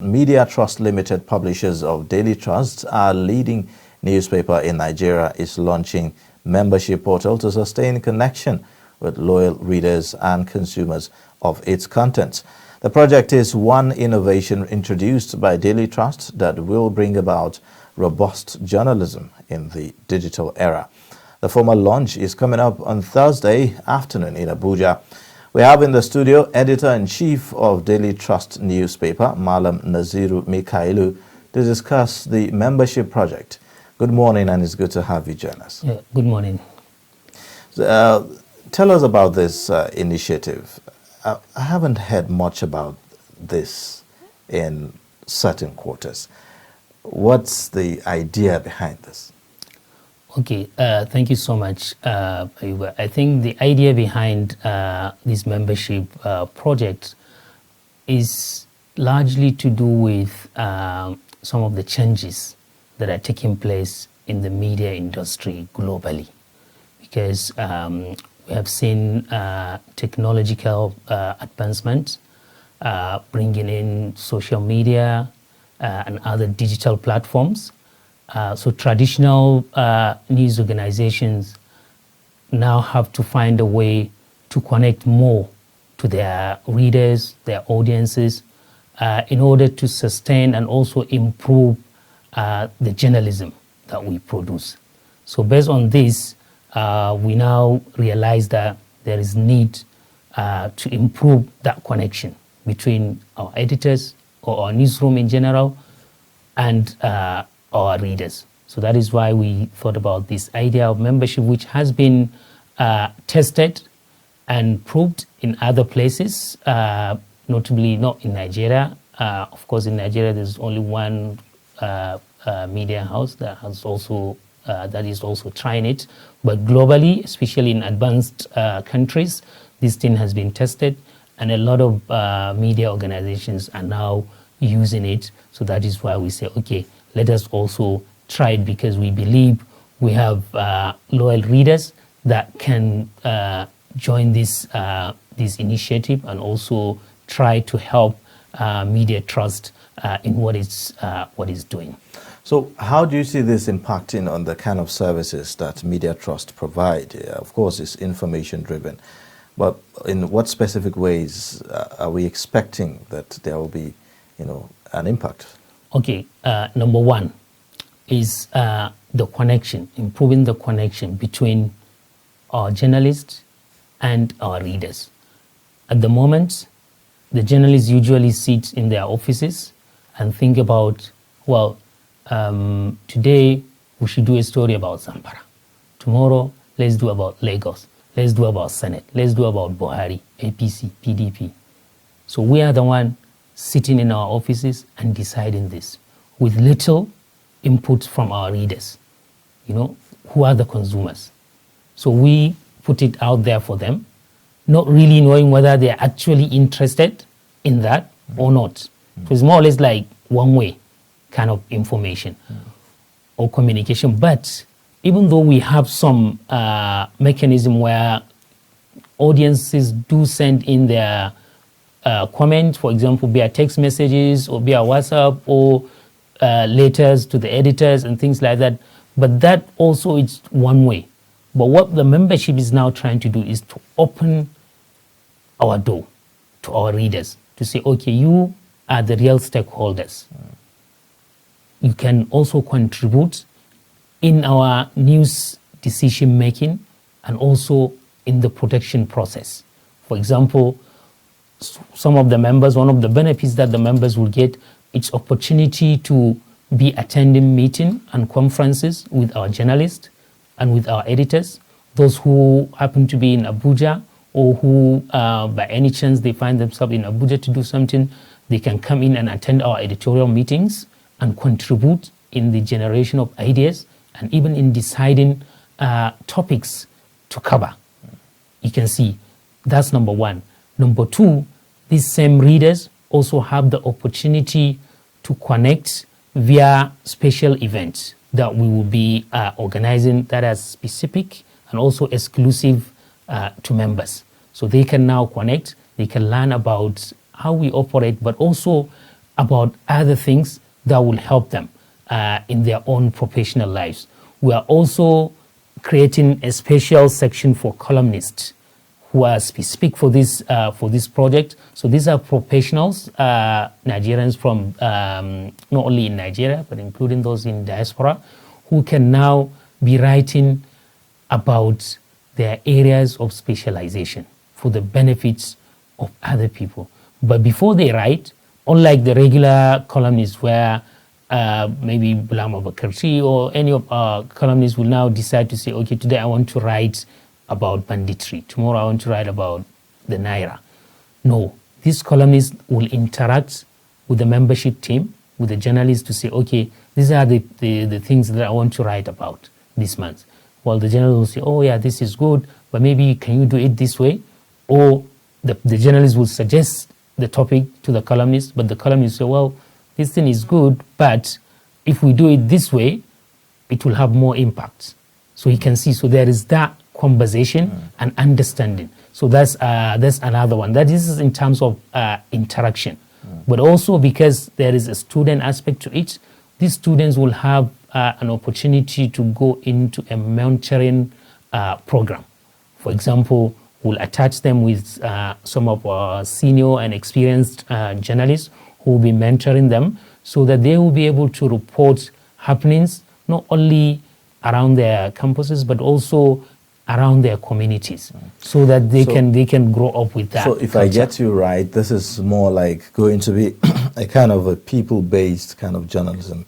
Media Trust Limited, publishers of Daily Trust, our leading newspaper in Nigeria, is launching membership portal to sustain connection with loyal readers and consumers of its contents. The project is one innovation introduced by Daily Trust that will bring about robust journalism in the digital era. The formal launch is coming up on Thursday afternoon in Abuja. We have in the studio Editor-in-Chief of Daily Trust newspaper, Malam Naziru Mikailu, to discuss the membership project. Good morning, and it's good to have you join us. Yeah, good morning. Tell us about this initiative. I haven't heard much about this in certain quarters. What's the idea behind this? Okay, thank you so much. I think the idea behind this membership project is largely to do with some of the changes that are taking place in the media industry globally. Because we have seen technological advancements, bringing in social media and other digital platforms. So traditional news organizations now have to find a way to connect more to their readers, their audiences, in order to sustain and also improve the journalism that we produce. So based on this, we now realize that there is need to improve that connection between our editors or our newsroom in general and our readers. So that is why we thought about this idea of membership, which has been tested and proved in other places, notably not in Nigeria. Of course, in Nigeria, there's only one media house that has also that is also trying it. But globally, especially in advanced countries, this thing has been tested, and a lot of media organizations are now using it. So that is why we say, okay, let us also try it, because we believe we have loyal readers that can join this initiative and also try to help Media Trust in what it's doing. So how do you see this impacting on the kind of services that Media Trust provide? Of course, it's information driven, but in what specific ways are we expecting that there will be, an impact? Okay, number one is the connection, improving the connection between our journalists and our readers. At the moment, the journalists usually sit in their offices and think about, well, today we should do a story about Zamfara. Tomorrow, let's do about Lagos. Let's do about Senate. Let's do about Buhari, APC, PDP. So we are the one sitting in our offices and deciding this with little input from our readers. Who are the consumers? So we put it out there for them, not really knowing whether they're actually interested in that or not. So it's more or less like one-way kind of information or communication. But even though we have some mechanism where audiences do send in their comments, for example, via text messages or via WhatsApp or letters to the editors and things like that, but that also is one way. But what the membership is now trying to do is to open our door to our readers to say, okay, you are the real stakeholders. You can also contribute in our news decision making and also in the production process. For example, some of the members, one of the benefits that the members will get, it's opportunity to be attending meetings and conferences with our journalists and with our editors. Those who happen to be in Abuja or who by any chance they find themselves in Abuja to do something, they can come in and attend our editorial meetings and contribute in the generation of ideas and even in deciding topics to cover. You can see that's number one. Number two, these same readers also have the opportunity to connect via special events that we will be organizing that are specific and also exclusive to members. So they can now connect, they can learn about how we operate, but also about other things that will help them in their own professional lives. We are also creating a special section for columnists who are specific for this project. So these are professionals, Nigerians from not only in Nigeria, but including those in diaspora, who can now be writing about their areas of specialization for the benefits of other people. But before they write, unlike the regular columnists where maybe Bulam Abakarti or any of our columnists will now decide to say, okay, today I want to write about banditry. Tomorrow I want to write about the Naira. No, these columnists will interact with the membership team, with the journalists to say, okay, these are the things that I want to write about this month. Well, the journalist will say, oh yeah, this is good, but maybe can you do it this way? Or the journalist will suggest the topic to the columnist, but the columnist will say, well, this thing is good, but if we do it this way, it will have more impact. So you can see, so there is that conversation and understanding. So that's another one. That is in terms of interaction. But also because there is a student aspect to it, these students will have an opportunity to go into a mentoring program. For example, we'll attach them with some of our senior and experienced journalists who will be mentoring them so that they will be able to report happenings not only around their campuses but also around their communities, so that they can grow up with that. So if culture. I get you right, this is more like going to be a kind of a people-based kind of journalism,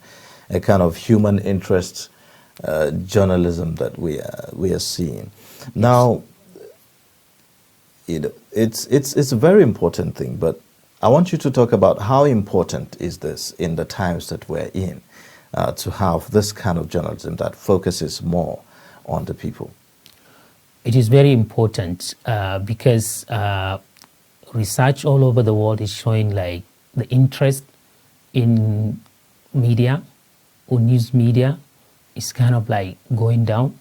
a kind of human interest journalism that we are seeing. Now, it's a very important thing, but I want you to talk about how important is this in the times that we're in, to have this kind of journalism that focuses more on the people. It is very important because research all over the world is showing like the interest in media or news media is kind of like going down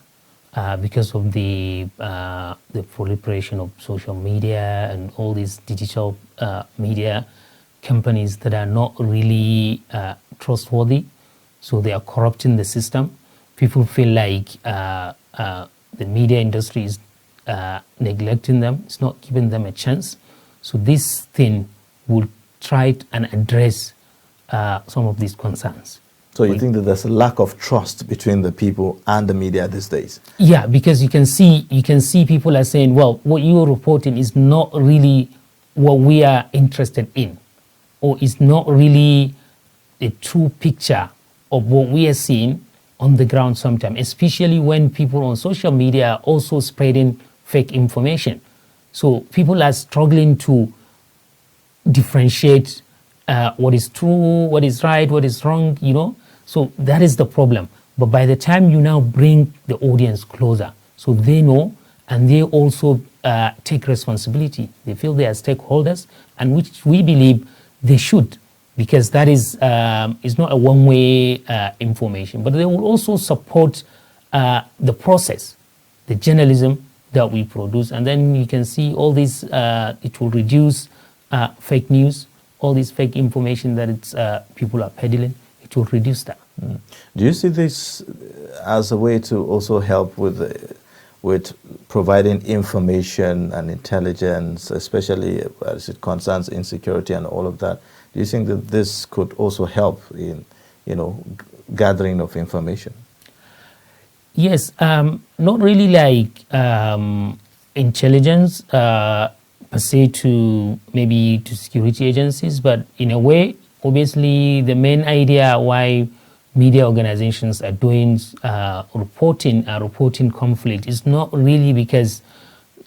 because of the proliferation of social media and all these digital media companies that are not really trustworthy. So they are corrupting the system. People feel like the media industry is neglecting them. It's not giving them a chance. So this thing will try and address some of these concerns. So you think that there's a lack of trust between the people and the media these days? Yeah, because you can see people are saying, well, what you're reporting is not really what we are interested in, or is not really a true picture of what we are seeing on the ground sometimes, especially when people on social media are also spreading fake information. So people are struggling to differentiate what is true, what is right, what is wrong, you know. So that is the problem. But by the time you now bring the audience closer, so they know and they also take responsibility. They feel they are stakeholders, and which we believe they should, because that is not a one-way information. But they will also support the process, the journalism that we produce. And then you can see all these, it will reduce fake news, all this fake information that people are peddling. It will reduce that. Do you see this as a way to also help with providing information and intelligence, especially as it concerns insecurity and all of that? Do you think that this could also help in, gathering of information? Yes, not really like intelligence per se to security agencies, but in a way, obviously, the main idea why media organizations are doing reporting conflict is not really because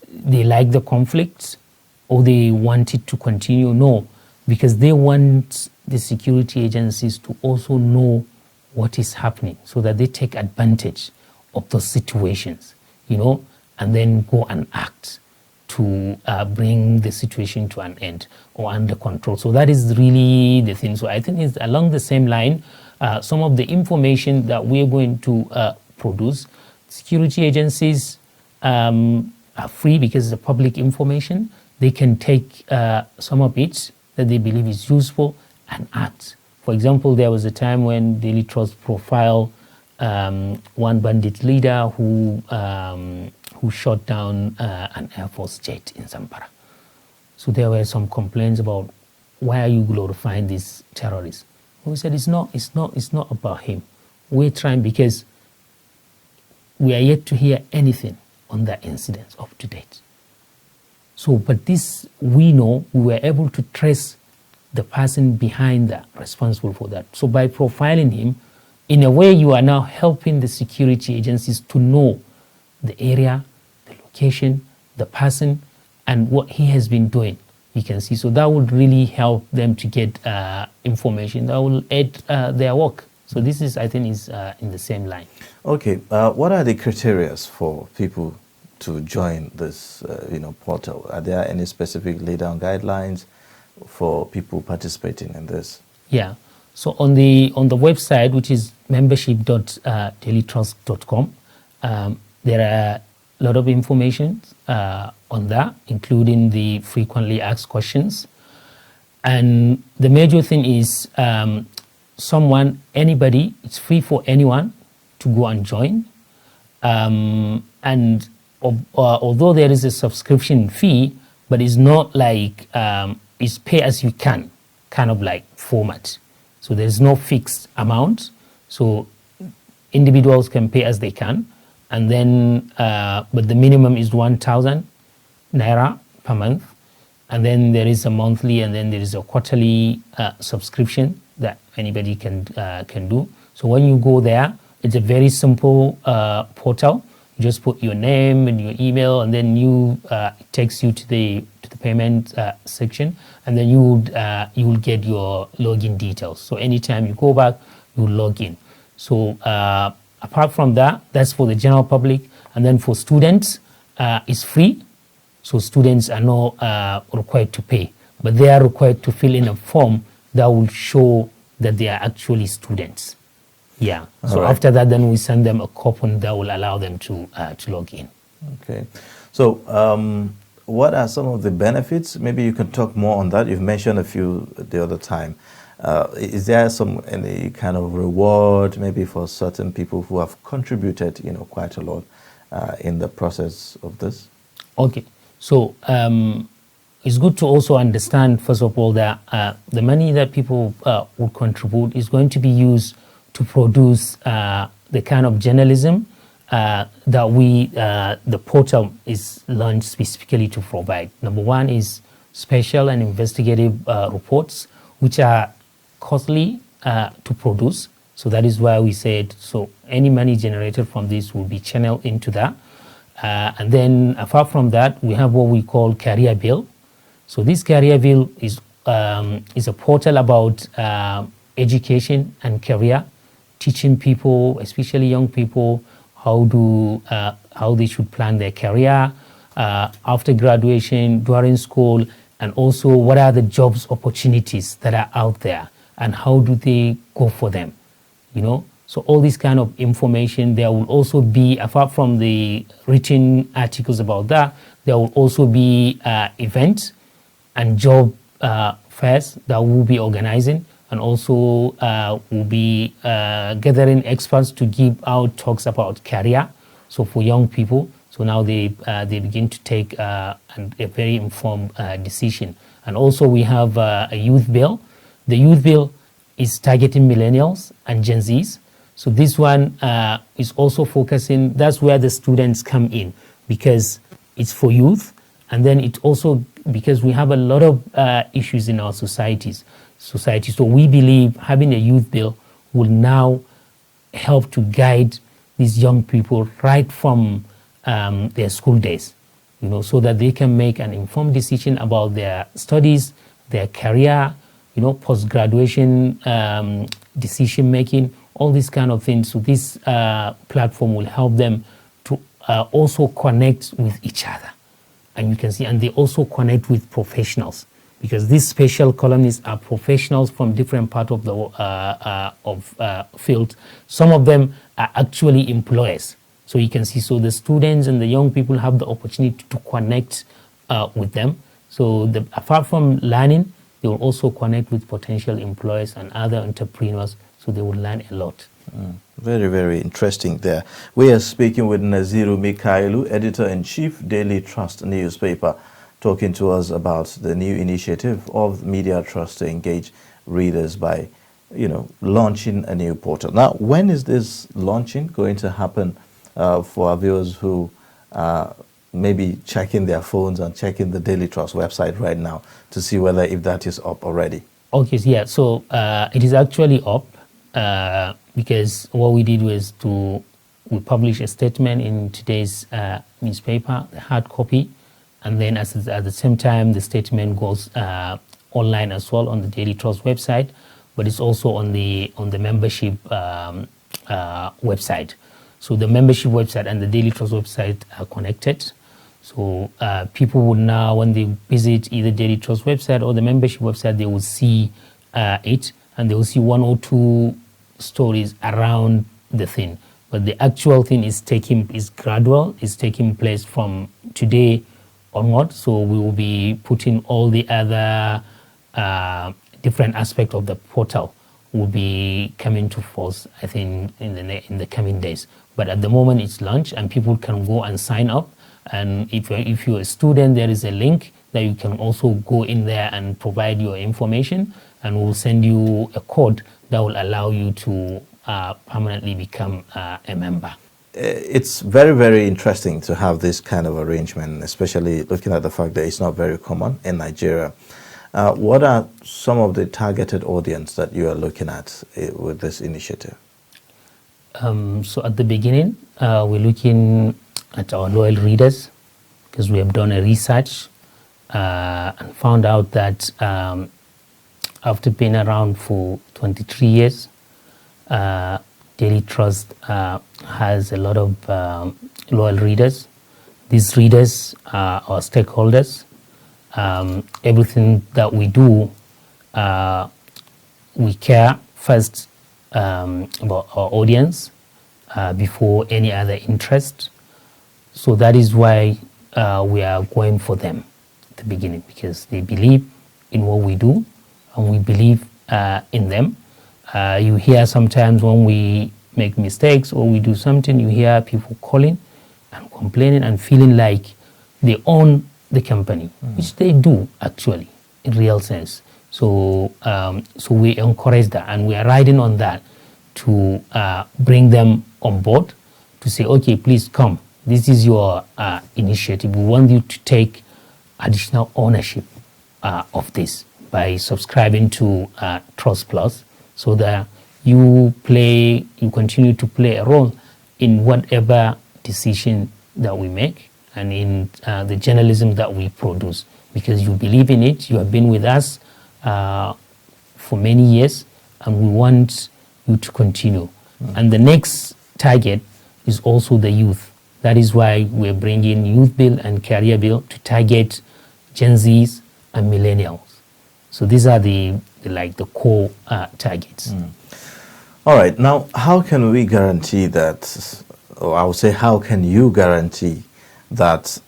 they like the conflict or they want it to continue. No, because they want the security agencies to also know what is happening so that they take advantage of those situations, and then go and act to bring the situation to an end or under control. So that is really the thing. So I think it's along the same line, some of the information that we're going to produce, security agencies are free because it's public information. They can take some of it that they believe is useful and act. For example, there was a time when Daily Trust profiled one bandit leader who shot down an Air Force jet in Zamfara. So there were some complaints about, why are you glorifying these terrorists? We said it's not about him. We're trying, because we are yet to hear anything on that incident up to date. So, but this, we know, we were able to trace the person behind that, responsible for that. So by profiling him, in a way you are now helping the security agencies to know the area, the location, the person, and what he has been doing. You can see, so that would really help them to get information that will aid their work. So this is, I think, is in the same line. Okay, what are the criteria for people to join this, portal? Are there any specific lay-down guidelines for people participating in this? Yeah. So on the website, which is membership.dailytrust.com, there are a lot of information on that, including the frequently asked questions. And the major thing is anybody, it's free for anyone to go and join. And although there is a subscription fee, but it's not like it's pay as you can kind of like format. So there's no fixed amount. So individuals can pay as they can. And then, but the minimum is 1,000 naira per month. And then there is a monthly, and then there is a quarterly subscription that anybody can do. So when you go there, it's a very simple portal. You just put your name and your email, and then it takes you to the payment section, and then you will get your login details. So anytime you go back, you log in. So apart from that, that's for the general public, and then for students, it's free. So students are not required to pay, but they are required to fill in a form that will show that they are actually students. Yeah. So right. After that, then we send them a coupon that will allow them to log in. Okay. So what are some of the benefits? Maybe you can talk more on that. You've mentioned a few the other time. Is there any kind of reward maybe for certain people who have contributed, quite a lot in the process of this? Okay. So it's good to also understand, first of all, that the money that people will contribute is going to be used to produce the kind of journalism that the portal is launched specifically to provide. Number one is special and investigative reports, which are costly to produce. So that is why we said, so any money generated from this will be channeled into that. And then apart from that, we have what we call Career Bill. So this Career Bill is a portal about education and career, teaching people, especially young people, how they should plan their career after graduation, during school, and also what are the jobs opportunities that are out there and how do they go for them, So all this kind of information. There will also be, apart from the written articles about that, there will also be events and job fairs that we'll be organizing, and also we'll be gathering experts to give out talks about career. So for young people, so now they begin to take a very informed decision. And also we have a youth bill. The youth bill is targeting millennials and Gen Zs. So this one is also focusing, that's where the students come in, because it's for youth. And then it's also because we have a lot of issues in our society. So we believe having a youth bill will now help to guide these young people right from their school days, so that they can make an informed decision about their studies, their career, post-graduation decision making, all these kind of things. So this platform will help them to also connect with each other. And you can see, and they also connect with professionals, because these special columnists are professionals from different parts of the field. Some of them are actually employers. So you can see, so the students and the young people have the opportunity to connect with them. So apart from learning, they will also connect with potential employers and other entrepreneurs, so they will learn a lot. Very, very interesting there. We are speaking with Naziru Mikailu, Editor-in-Chief, Daily Trust newspaper, talking to us about the new initiative of Media Trust to engage readers by, launching a new portal. Now, when is this launching going to happen for our viewers who may be checking their phones and checking the Daily Trust website right now to see whether if that is up already? Okay, yeah, so it is actually up. Because what we did was we published a statement in today's newspaper, the hard copy, and then at the same time the statement goes online as well on the Daily Trust website, but it's also on the membership website. So the membership website and the Daily Trust website are connected. So people would now, when they visit either Daily Trust website or the membership website, they will see it, and they will see one or two stories around the thing, but the actual thing is gradual, is taking place from today onward. So we will be putting all the other different aspects of the portal will be coming to force, I think, in the coming days. But at the moment it's launched and people can go and sign up, and if you're a student, there is a link that you can also go in there and provide your information, and we'll send you a code that will allow you to permanently become a member. It's very, very interesting to have this kind of arrangement, especially looking at the fact that it's not very common in Nigeria. What are some of the targeted audience that you are looking at with this initiative? So at the beginning, we're looking at our loyal readers, because we have done a research and found out that after being around for 23 years, Daily Trust has a lot of loyal readers. These readers are our stakeholders. Everything that we do, we care first about our audience before any other interest. So that is why we are going for them at the beginning, because they believe in what we do, and we believe in them. You hear sometimes when we make mistakes or we do something, you hear people calling and complaining and feeling like they own the company, which they do actually in real sense. So so we encourage that, and we are riding on that to bring them on board, to say, okay, please come. This is your initiative. We want you to take additional ownership of this by subscribing to Trust Plus, so that you continue to play a role in whatever decision that we make and in the journalism that we produce, because you believe in it. You have been with us for many years, and we want you to continue. And the next target is also the youth. That is why we're bringing Youth Bill and Career Bill to target Gen Zs and millennials. So these are the core targets. All right. Now, how can we guarantee that, or I would say, how can you guarantee that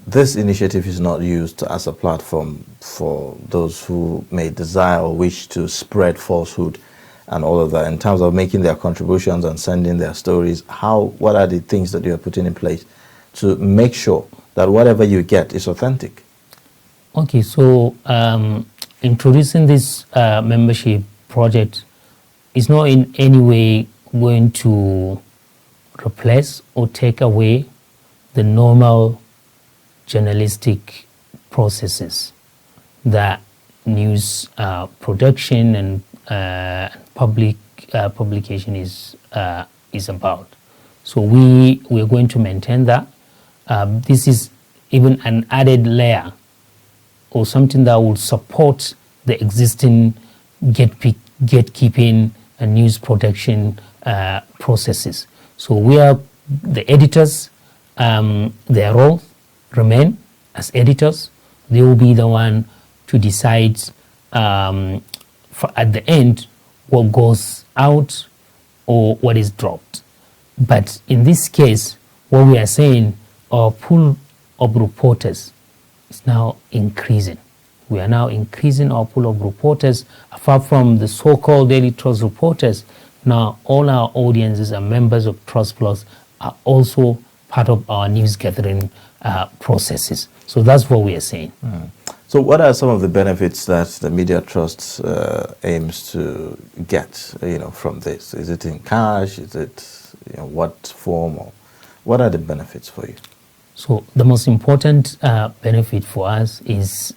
this initiative is not used as a platform for those who may desire or wish to spread falsehood and all of that, in terms of making their contributions and sending their stories? What are the things that you are putting in place to make sure that whatever you get is authentic? Okay, so introducing this membership project is not in any way going to replace or take away the normal journalistic processes that news production and publication is about. So we're going to maintain that. This is even an added layer, or something that will support the existing gatekeeping and news production processes. So we are the editors. Their role remain as editors. They will be the one to decide at the end what goes out or what is dropped. But in this case, what we are saying, our pool of reporters is now increasing. We are now increasing our pool of reporters. Apart from the so-called Daily Trust reporters, now all our audiences and members of Trust Plus are also part of our news gathering processes. So that's what we are saying. So what are some of the benefits that the Media Trust aims to get, from this? Is it in cash? Is it, what form? Or what are the benefits for you? So the most important benefit for us is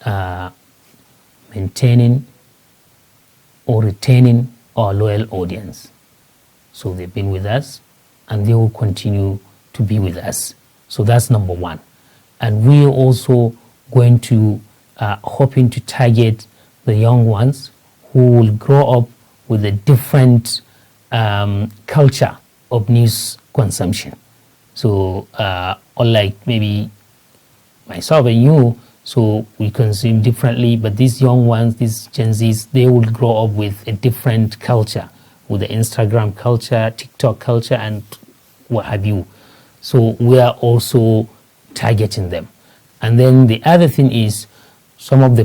maintaining or retaining our loyal audience. So they've been with us and they will continue to be with us. So that's number one. And we are also going to hoping to target the young ones who will grow up with a different culture of news consumption. So unlike maybe myself and you, so we consume differently, but these young ones, these Gen Zs, they will grow up with a different culture, with the Instagram culture, TikTok culture, and what have you. So we are also targeting them. And then the other thing is some of the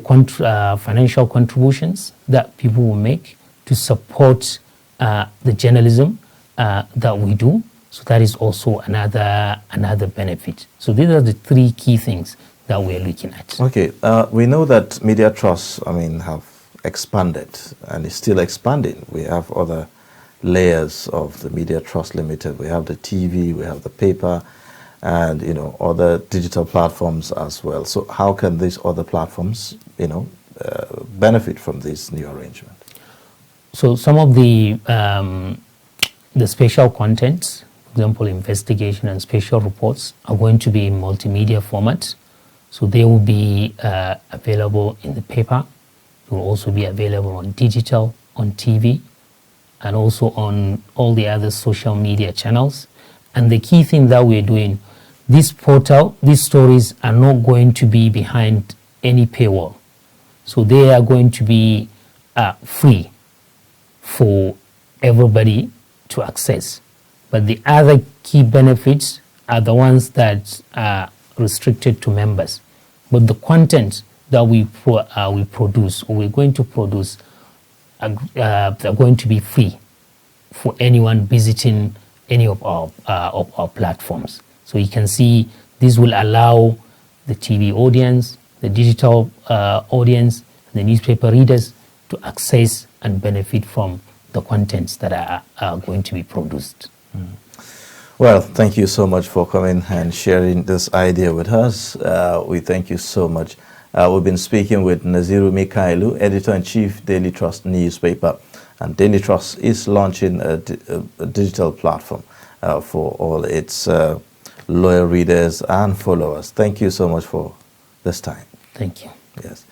financial contributions that people will make to support the journalism that we do. So that is also another benefit. So these are the three key things that we're looking at. Okay, we know that Media Trusts, have expanded and is still expanding. We have other layers of the Media Trust Limited. We have the TV, we have the paper, and other digital platforms as well. So how can these other platforms, benefit from this new arrangement? So some of the special contents, for example, investigation and special reports, are going to be in multimedia format. So they will be available in the paper. They will also be available on digital, on TV, and also on all the other social media channels. And the key thing that we're doing, this portal, these stories are not going to be behind any paywall. So they are going to be free for everybody to access. But the other key benefits are the ones that are restricted to members. But the content that we produce, or we're going to produce, are going to be free for anyone visiting any of our platforms. So you can see this will allow the TV audience, the digital audience, the newspaper readers to access and benefit from the contents that are going to be produced. Well, thank you so much for coming and sharing this idea with us. We thank you so much. We've been speaking with Naziru Mikailu, Editor-in-Chief, Daily Trust newspaper. And Daily Trust is launching a digital platform for all its loyal readers and followers. Thank you so much for this time. Thank you. Yes.